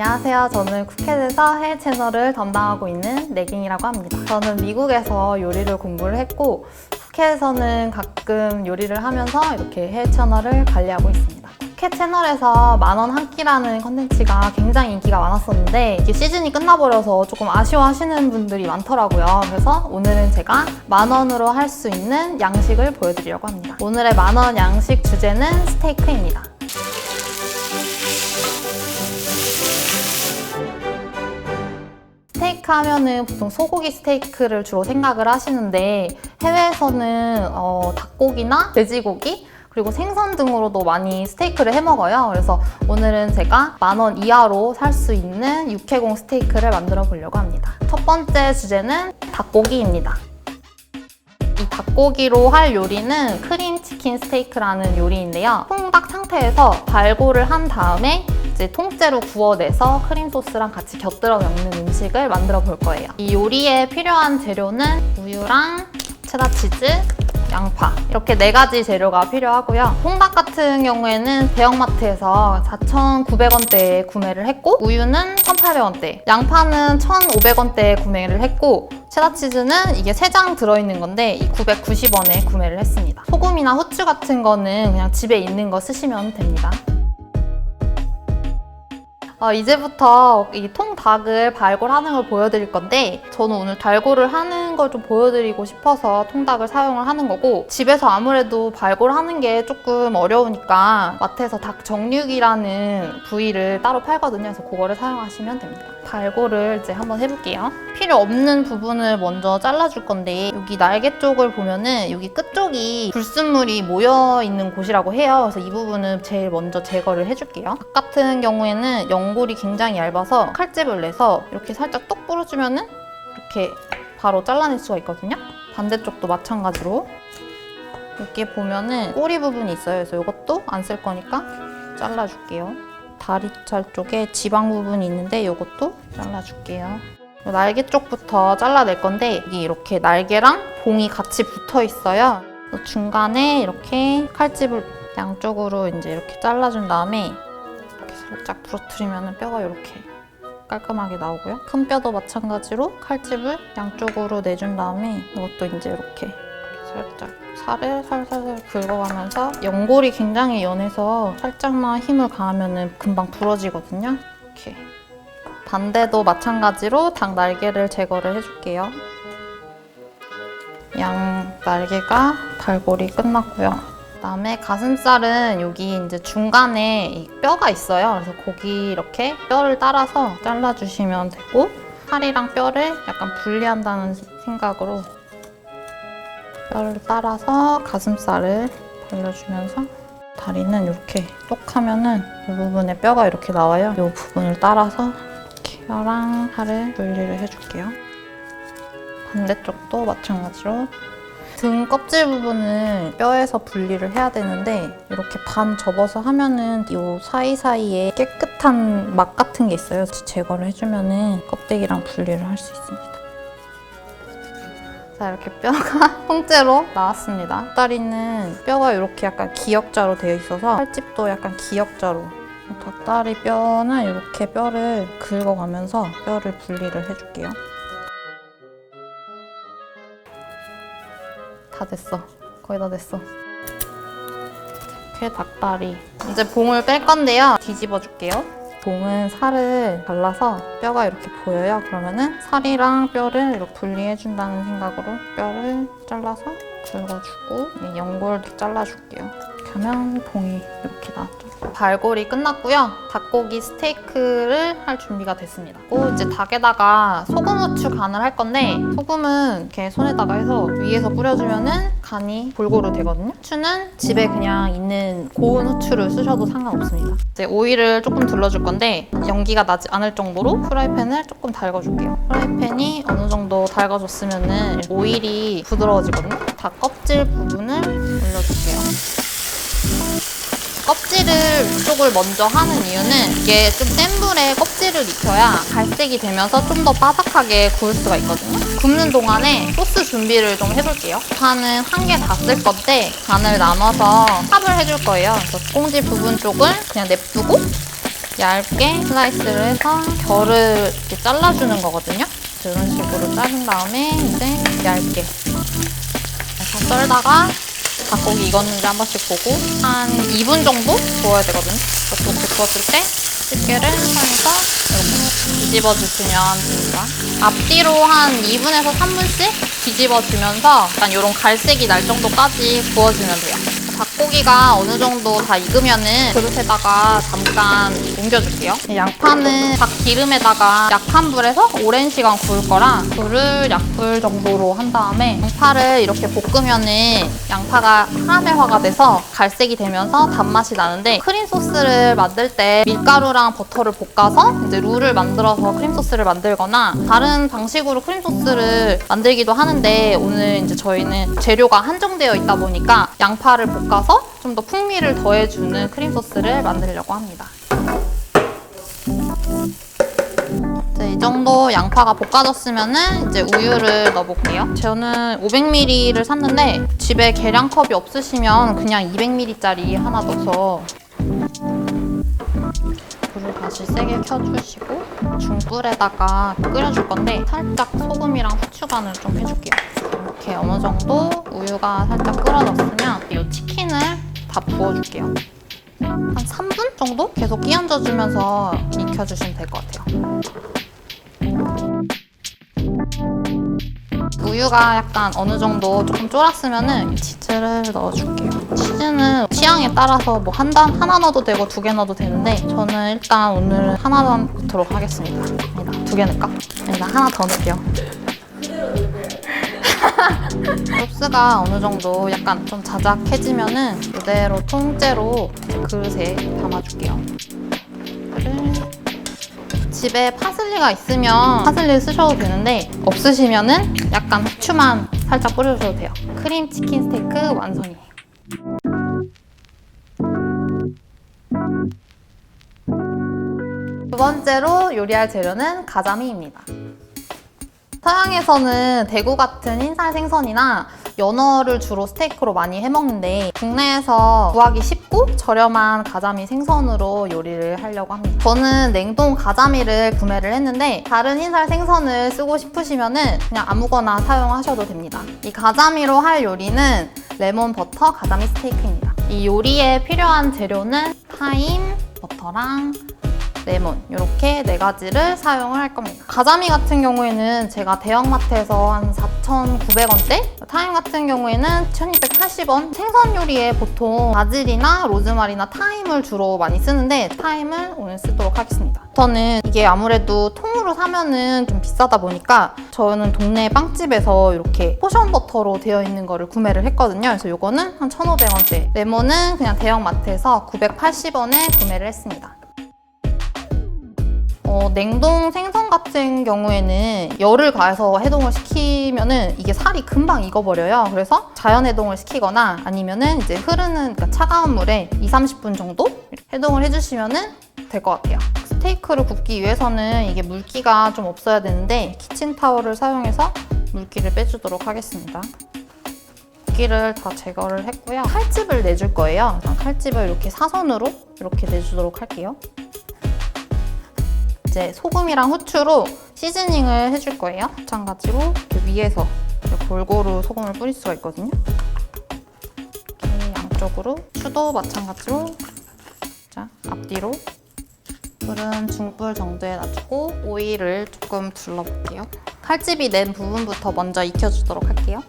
안녕하세요. 저는 쿠켓에서 해외 채널을 담당하고 있는 내깅이라고 합니다. 저는 미국에서 요리를 공부를 했고 쿠켓에서는 가끔 요리를 하면서 이렇게 해외 채널을 관리하고 있습니다. 쿠켓 채널에서 만원 한 끼라는 컨텐츠가 굉장히 인기가 많았었는데 이게 시즌이 끝나버려서 조금 아쉬워하시는 분들이 많더라고요. 그래서 오늘은 제가 만원으로 할 수 있는 양식을 보여드리려고 합니다. 오늘의 만원 양식 주제는 스테이크입니다. 스테이크 하면은 보통 소고기 스테이크를 주로 생각을 하시는데 해외에서는 닭고기나 돼지고기 그리고 생선 등으로도 많이 스테이크를 해 먹어요. 그래서 오늘은 제가 만원 이하로 살 수 있는 육해공 스테이크를 만들어 보려고 합니다. 첫 번째 주제는 닭고기입니다. 이 닭고기로 할 요리는 크림 치킨 스테이크라는 요리인데요. 통닭 상태에서 발골을 한 다음에 이제 통째로 구워내서 크림 소스랑 같이 곁들여 먹는 음식을 만들어 볼 거예요. 이 요리에 필요한 재료는 우유랑 체다 치즈, 양파 이렇게 4가지 재료가 필요하고요. 통닭 같은 경우에는 대형마트에서 4,900원대에 구매를 했고 우유는 1,800원대, 양파는 1,500원대에 구매를 했고 체다 치즈는 이게 3장 들어있는 건데 이 990원에 구매를 했습니다. 소금이나 후추 같은 거는 그냥 집에 있는 거 쓰시면 됩니다. 이제부터 이 통닭을 발골하는 걸 보여드릴 건데 저는 오늘 발골을 하는 걸 좀 보여드리고 싶어서 통닭을 사용을 하는 거고 집에서 아무래도 발골하는 게 조금 어려우니까 마트에서 닭 정육이라는 부위를 따로 팔거든요. 그래서 그거를 사용하시면 됩니다. 발골을 이제 한번 해볼게요. 필요 없는 부분을 먼저 잘라줄 건데 여기 날개 쪽을 보면은 여기 끝쪽이 불순물이 모여있는 곳이라고 해요. 그래서 이 부분은 제일 먼저 제거를 해줄게요. 닭 같은 경우에는 연골이 굉장히 얇아서 칼집을 내서 이렇게 살짝 똑 부러주면은 이렇게 바로 잘라낼 수가 있거든요. 반대쪽도 마찬가지로 여기 보면은 꼬리 부분이 있어요. 그래서 이것도 안 쓸 거니까 잘라줄게요. 다리살 쪽에 지방 부분이 있는데 이것도 잘라줄게요. 날개 쪽부터 잘라낼 건데 여기 이렇게 날개랑 봉이 같이 붙어 있어요. 중간에 이렇게 칼집을 양쪽으로 이제 이렇게 잘라준 다음에 이렇게 살짝 부러뜨리면 뼈가 이렇게 깔끔하게 나오고요. 큰 뼈도 마찬가지로 칼집을 양쪽으로 내준 다음에 이것도 이제 이렇게 살짝 살을 살살 긁어가면서 연골이 굉장히 연해서 살짝만 힘을 가하면 금방 부러지거든요. 이렇게 반대도 마찬가지로 닭 날개를 제거를 해줄게요. 양 날개가 발골이 끝났고요. 그다음에 가슴살은 여기 이제 중간에 이 뼈가 있어요. 그래서 거기 이렇게 뼈를 따라서 잘라주시면 되고 살이랑 뼈를 약간 분리한다는 생각으로 뼈를 따라서 가슴살을 벌려주면서 다리는 이렇게 똑 하면은 이 부분에 뼈가 이렇게 나와요. 이 부분을 따라서 이렇게 뼈랑 살을 분리를 해줄게요. 반대쪽도 마찬가지로 등 껍질 부분은 뼈에서 분리를 해야 되는데 이렇게 반 접어서 하면은 이 사이사이에 깨끗한 막 같은 게 있어요. 제거를 해주면은 껍데기랑 분리를 할 수 있습니다. 자, 이렇게 뼈가 통째로 나왔습니다. 닭다리는 뼈가 이렇게 약간 기역자로 되어 있어서 팔집도 약간 기역자로 닭다리 뼈는 이렇게 뼈를 긁어가면서 뼈를 분리를 해줄게요. 다 됐어. 거의 다 됐어. 이렇게 닭다리. 이제 봉을 뺄 건데요. 뒤집어 줄게요. 봉은 살을 발라서 뼈가 이렇게 보여요. 그러면은 살이랑 뼈를 이렇게 분리해준다는 생각으로 뼈를 잘라서 긁어주고 연골도 잘라줄게요. 이렇게 하면 봉이 이렇게 나왔죠. 발골이 끝났고요. 닭고기 스테이크를 할 준비가 됐습니다. 그리고 이제 닭에다가 소금 후추 간을 할 건데 소금은 이렇게 손에다가 해서 위에서 뿌려주면은 간이 골고루 되거든요. 후추는 집에 그냥 있는 고운 후추를 쓰셔도 상관없습니다. 이제 오일을 조금 둘러줄 건데 연기가 나지 않을 정도로 프라이팬을 조금 달궈줄게요. 프라이팬이 어느 정도 달궈졌으면은 오일이 부드러워지거든요. 닭 껍질 부분을 올려줄게요. 껍질을 쪽을 먼저 하는 이유는 이게 좀 센 불에 껍질을 익혀야 갈색이 되면서 좀 더 바삭하게 구울 수가 있거든요. 굽는 동안에 소스 준비를 좀 해볼게요. 파는 한 개 다 쓸 건데 반을 나눠서 팝을 해줄 거예요. 그래서 꽁지 부분 쪽을 그냥 냅두고 얇게 슬라이스를 해서 결을 이렇게 잘라주는 거거든요. 이런 식으로 자른 다음에 이제 얇게 그래서 썰다가 닭고기 익었는지 한 번씩 보고 한 2분 정도 구워야 되거든요. 그렇게 구웠을 때 집게를 사용해서 이렇게 뒤집어 주시면 됩니다. 앞뒤로 한 2분에서 3분씩 뒤집어 주면서 약간 이런 갈색이 날 정도까지 구워주면 돼요. 닭고기가 어느 정도 다 익으면은 그릇에다가 잠깐 옮겨줄게요. 양파는 닭 기름에다가 약한 불에서 오랜 시간 구울 거라 불을 약불 정도로 한 다음에 양파를 이렇게 볶으면은 양파가 카라멜화가 돼서 갈색이 되면서 단맛이 나는데 크림 소스를 만들 때 밀가루랑 버터를 볶아서 이제 룰을 만들어서 크림 소스를 만들거나 다른 방식으로 크림 소스를 만들기도 하는데 오늘 이제 저희는 재료가 한정되어 있다 보니까 양파를 볶아서 좀 더 풍미를 더해주는 크림 소스를 만들려고 합니다. 이제 이 정도 양파가 볶아졌으면은 이제 우유를 넣어볼게요. 저는 500ml를 샀는데 집에 계량컵이 없으시면 그냥 200ml짜리 하나 넣어서 불을 다시 세게 켜주시고 중불에다가 끓여줄 건데 살짝 소금이랑 후추 간을 좀 해줄게요. 이렇게 어느 정도 우유가 살짝 끓어졌으면 이 치킨을 다 부어줄게요. 한 3분 정도 계속 끼얹어주면서 익혀주시면 될 것 같아요. 우유가 약간 어느 정도 조금 쫄았으면은 치즈를 넣어줄게요. 치즈는 취향에 따라서 뭐 하나 넣어도 되고 2개 넣어도 되는데 저는 일단 오늘은 하나 넣도록 하겠습니다. 아니다, 2개 넣을까? 아니다, 하나 더 넣을게요. 소스가 어느 정도 약간 좀 자작해지면은 이대로 통째로 그릇에 담아줄게요. 집에 파슬리가 있으면 파슬리 쓰셔도 되는데 없으시면은 약간 후추만 살짝 뿌려주셔도 돼요. 크림 치킨 스테이크 완성이에요. 두 번째로 요리할 재료는 가자미입니다. 서양에서는 대구 같은 흰살 생선이나 연어를 주로 스테이크로 많이 해먹는데 국내에서 구하기 쉽고 저렴한 가자미 생선으로 요리를 하려고 합니다. 저는 냉동 가자미를 구매를 했는데 다른 흰살 생선을 쓰고 싶으시면 그냥 아무거나 사용하셔도 됩니다. 이 가자미로 할 요리는 레몬 버터 가자미 스테이크입니다. 이 요리에 필요한 재료는 타임, 버터랑 레몬 이렇게 4가지를 사용을 할 겁니다. 가자미 같은 경우에는 제가 대형마트에서 한 4,900원대, 타임 같은 경우에는 1,280원. 생선 요리에 보통 바질이나 로즈마리나 타임을 주로 많이 쓰는데 타임을 오늘 쓰도록 하겠습니다. 저는 이게 아무래도 통으로 사면은 좀 비싸다 보니까 저는 동네 빵집에서 이렇게 포션 버터로 되어 있는 거를 구매를 했거든요. 그래서 이거는 한 1,500원대, 레몬은 그냥 대형마트에서 980원에 구매를 했습니다. 냉동 생선 같은 경우에는 열을 가해서 해동을 시키면은 이게 살이 금방 익어버려요. 그래서 자연 해동을 시키거나 아니면은 이제 흐르는 그러니까 차가운 물에 20-30분 정도 해동을 해주시면은 될 것 같아요. 스테이크를 굽기 위해서는 이게 물기가 좀 없어야 되는데 키친타올을 사용해서 물기를 빼주도록 하겠습니다. 물기를 다 제거를 했고요. 칼집을 내줄 거예요. 칼집을 이렇게 사선으로 이렇게 내주도록 할게요. 이제 소금이랑 후추로 시즈닝을 해줄 거예요. 마찬가지로 이렇게 위에서 이렇게 골고루 소금을 뿌릴 수가 있거든요. 이렇게 양쪽으로 후추도 마찬가지로 자, 앞뒤로 불은 중불 정도에 놔두고 오일을 조금 둘러볼게요. 칼집이 낸 부분부터 먼저 익혀주도록 할게요.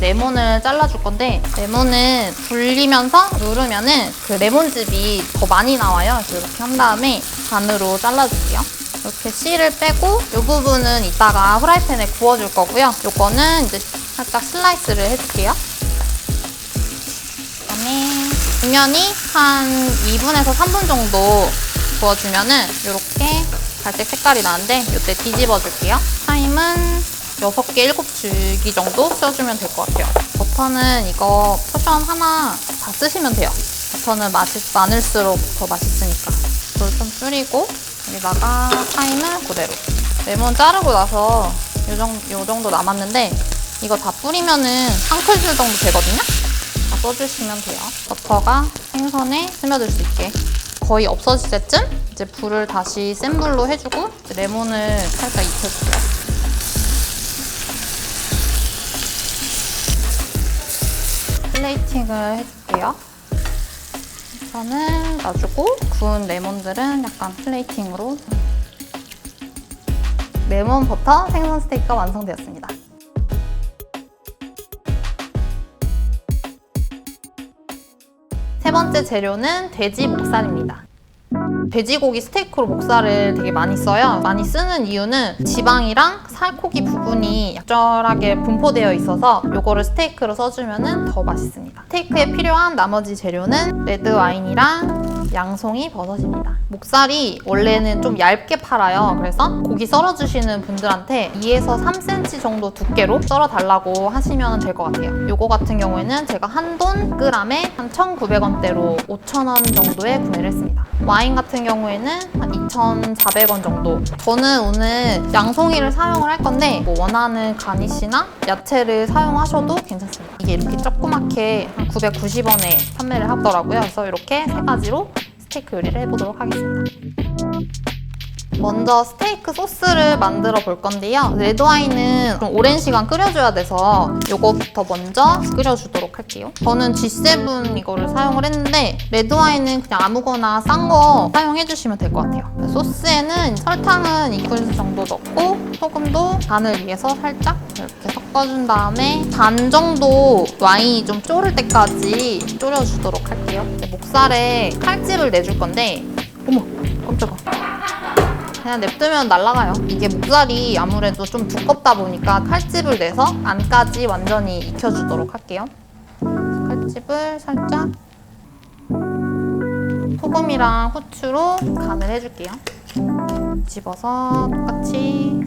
레몬을 잘라줄 건데 레몬은 불리면서 누르면은 그 레몬즙이 더 많이 나와요. 그래서 이렇게 한 다음에 반으로 잘라줄게요. 이렇게 씨를 빼고 이 부분은 이따가 후라이팬에 구워줄 거고요. 이거는 이제 살짝 슬라이스를 해줄게요. 그다음에 뒷면이 한 2분에서 3분 정도 구워주면은 이렇게 갈색 색깔이 나는데 이때 뒤집어 줄게요. 타임은 6개, 7줄기 정도 써주면 될 것 같아요. 버터는 이거 포션 하나 다 쓰시면 돼요. 버터는 많을수록 더 맛있으니까. 불 좀 줄이고 여기다가 타임을 그대로. 레몬 자르고 나서 요 정도 남았는데 이거 다 뿌리면은 한 큰술 정도 되거든요. 다 써주시면 돼요. 버터가 생선에 스며들 수 있게 거의 없어질 때쯤 이제 불을 다시 센 불로 해주고 레몬을 살짝 익혀줄게요. 플레이팅을 해줄게요. 생선을 놔주고 구운 레몬들은 약간 플레이팅으로. 레몬 버터 생선 스테이크가 완성되었습니다. 세 번째 재료는 돼지 목살입니다. 돼지고기 스테이크로 목살을 되게 많이 써요. 많이 쓰는 이유는 지방이랑 살코기 부분이 적절하게 분포되어 있어서 요거를 스테이크로 써주면 더 맛있습니다. 스테이크에 필요한 나머지 재료는 레드 와인이랑 양송이 버섯입니다. 목살이 원래는 좀 얇게 팔아요. 그래서 고기 썰어주시는 분들한테 2에서 3cm 정도 두께로 썰어달라고 하시면 될 것 같아요. 요거 같은 경우에는 제가 한돈 g에 한 1,900원대로 5,000원 정도에 구매를 했습니다. 와인 같은 경우에는 한 2,400원 정도. 저는 오늘 양송이를 사용을 할 건데 뭐 원하는 가니쉬나 야채를 사용하셔도 괜찮습니다. 이게 이렇게 조그맣게 한 990원에 판매를 하더라고요. 그래서 이렇게 세 가지로 스테이크 요리를 해보도록 하겠습니다. 먼저 스테이크 소스를 만들어 볼 건데요. 레드와인은 좀 오랜 시간 끓여줘야 돼서 이거부터 먼저 끓여주도록 할게요. 저는 G7 이거를 사용을 했는데 레드와인은 그냥 아무거나 싼 거 사용해주시면 될 것 같아요. 소스에는 설탕은 2큰술 정도 넣고 소금도 간을 위해서 살짝 이렇게 섞어준 다음에 반 정도 와인이 좀 졸을 때까지 졸여주도록 할게요. 목살에 칼집을 내줄 건데 어머 깜짝아. 그냥 냅두면 날아가요. 이게 목살이 아무래도 좀 두껍다 보니까 칼집을 내서 안까지 완전히 익혀주도록 할게요. 칼집을 살짝 소금이랑 후추로 간을 해줄게요. 집어서 똑같이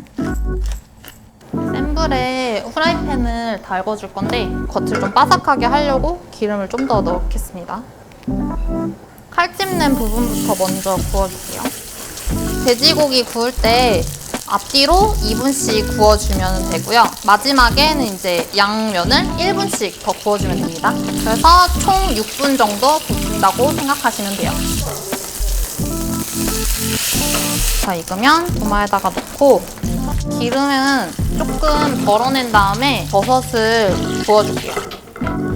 센 불에 후라이팬을 달궈줄 건데 겉을 좀 바삭하게 하려고 기름을 좀 더 넣겠습니다. 칼집 낸 부분부터 먼저 구워줄게요. 돼지고기 구울 때 앞뒤로 2분씩 구워주면 되고요. 마지막에는 이제 양면을 1분씩 더 구워주면 됩니다. 그래서 총 6분 정도 굽는다고 생각하시면 돼요. 자, 익으면 도마에다가 넣고 기름은 조금 덜어낸 다음에 버섯을 구워줄게요.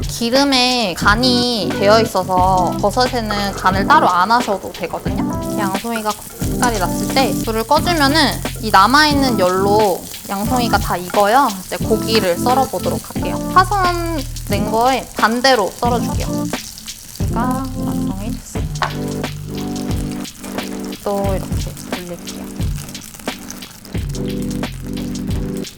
기름에 간이 되어 있어서 버섯에는 간을 따로 안 하셔도 되거든요. 양송이가 색깔이 났을 때 불을 꺼주면은 이 남아있는 열로 양송이가 다 익어요. 이제 고기를 썰어보도록 할게요. 파선 낸 거에 반대로 썰어줄게요. 고기가 완성이 됐습니다. 또 이렇게 올릴게요.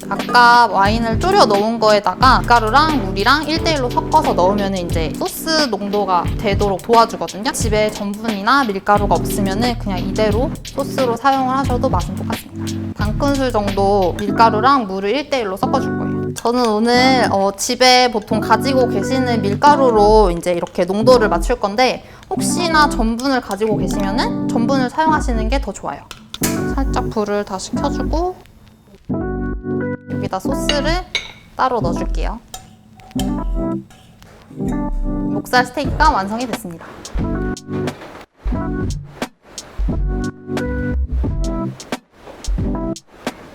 아까 와인을 졸여 넣은 거에다가 밀가루랑 물이랑 1대1로 섞어서 넣으면 이제 소스 농도가 되도록 도와주거든요. 집에 전분이나 밀가루가 없으면 그냥 이대로 소스로 사용을 하셔도 맛은 똑같습니다. 반 큰술 정도 밀가루랑 물을 1대1로 섞어줄 거예요. 저는 오늘 집에 보통 가지고 계시는 밀가루로 이제 이렇게 농도를 맞출 건데 혹시나 전분을 가지고 계시면 전분을 사용하시는 게 더 좋아요. 살짝 불을 다시 켜주고 여기다 소스를 따로 넣어줄게요. 목살 스테이크가 완성이 됐습니다.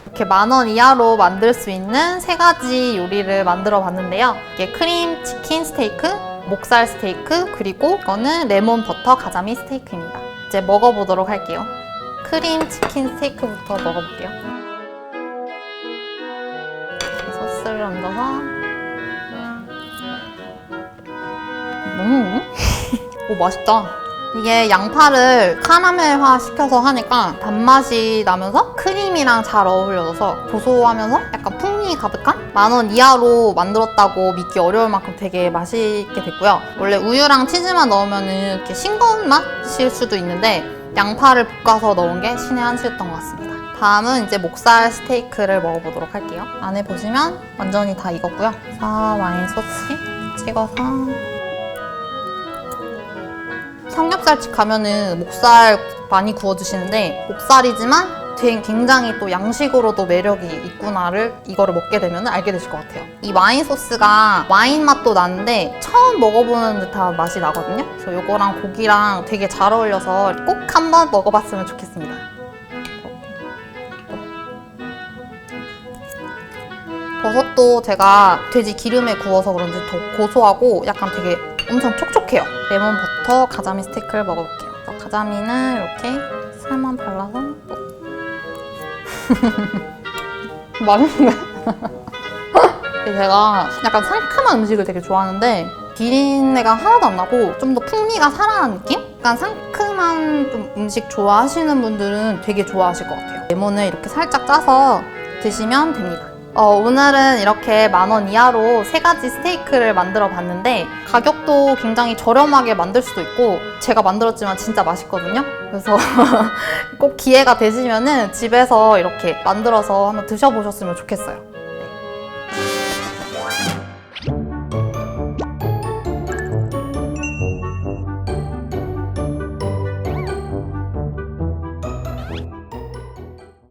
이렇게 10,000원 이하로 만들 수 있는 3가지 요리를 만들어 봤는데요. 이게 크림 치킨 스테이크, 목살 스테이크, 그리고 이거는 레몬 버터 가자미 스테이크입니다. 이제 먹어보도록 할게요. 크림 치킨 스테이크부터 먹어볼게요. 소스를 얹어서 오 맛있다. 이게 양파를 카라멜화 시켜서 하니까 단맛이 나면서 크림이랑 잘 어울려져서 고소하면서 약간 풍미 가득한 10,000원 이하로 만들었다고 믿기 어려울 만큼 되게 맛있게 됐고요. 원래 우유랑 치즈만 넣으면 이렇게 싱거운 맛일 수도 있는데 양파를 볶아서 넣은 게 신의 한 수였던 것 같습니다. 다음은 이제 목살 스테이크를 먹어보도록 할게요. 안에 보시면 완전히 다 익었고요. 와인 소스 찍어서 삼겹살집 가면은 목살 많이 구워주시는데 목살이지만 굉장히 또 양식으로도 매력이 있구나를 이거를 먹게 되면 알게 되실 것 같아요. 이 와인 소스가 와인 맛도 나는데 처음 먹어보는 듯한 맛이 나거든요. 그래서 이거랑 고기랑 되게 잘 어울려서 꼭 한번 먹어봤으면 좋겠습니다. 버섯도 제가 돼지 기름에 구워서 그런지 더 고소하고 약간 되게 엄청 촉촉해요. 레몬 버터 가자미 스테이크를 먹어볼게요. 가자미는 이렇게 살만 발라서 맛있네. 제가 약간 상큼한 음식을 되게 좋아하는데 비린내가 하나도 안 나고 좀 더 풍미가 살아난 느낌? 약간 상큼한 좀 음식 좋아하시는 분들은 되게 좋아하실 것 같아요. 레몬을 이렇게 살짝 짜서 드시면 됩니다. 오늘은 이렇게 10,000원 이하로 3가지 스테이크를 만들어 봤는데 가격도 굉장히 저렴하게 만들 수도 있고 제가 만들었지만 진짜 맛있거든요. 그래서 꼭 기회가 되시면은 집에서 이렇게 만들어서 한번 드셔보셨으면 좋겠어요.